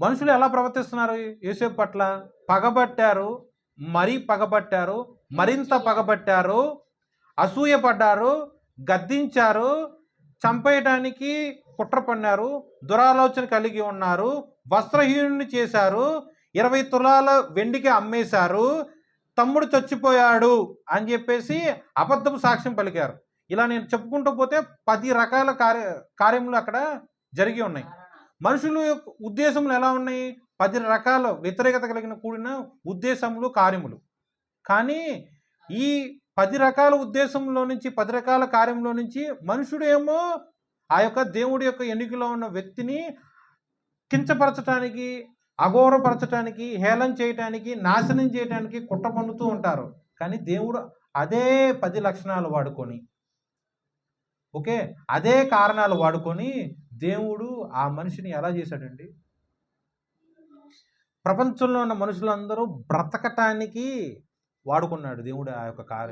మనుషులు ఎలా ప్రవర్తిస్తున్నారు యోసేపు పట్ల? పగబట్టారు, మరీ పగబట్టారు, మరింత పగబట్టారు, అసూయపడ్డారు, గద్దించారు, చంపేయడానికి కుట్ర పన్నారు, దురాలోచన కలిగి ఉన్నారు, వస్త్రహీనుని చేశారు, 20 తులాల వెండికి అమ్మేశారు, తమ్ముడు చచ్చిపోయాడు అని చెప్పేసి అబద్ధపు సాక్ష్యం పలికారు. ఇలా నేను చెప్పుకుంటూ పోతే 10 రకాల కార్యములు అక్కడ జరిగి ఉన్నాయి. మనుషుల యొక్క ఉద్దేశములు ఎలా ఉన్నాయి? 10 రకాల వ్యతిరేకత కలిగిన కూడిన ఉద్దేశములు, కార్యములు. కానీ ఈ 10 రకాల ఉద్దేశంలో నుంచి, 10 రకాల కార్యంలో నుంచి మనుషుడేమో ఆ యొక్క దేవుడి యొక్క ఎన్నికలో ఉన్న వ్యక్తిని కించపరచటానికి, అఘోరపరచటానికి, హేళన చేయటానికి, నాశనం చేయటానికి కుట్ర పన్నుతూ ఉంటారు. కానీ దేవుడు అదే 10 లక్షణాలు వాడుకొని, ఓకే, అదే కారణాలు వాడుకొని దేవుడు ఆ మనిషిని ఎలా చేశాడండి? ప్రపంచంలో ఉన్న మనుషులందరూ బ్రతకటానికి వాడుకున్నాడు దేవుడు ఆ యొక్క కార్యం.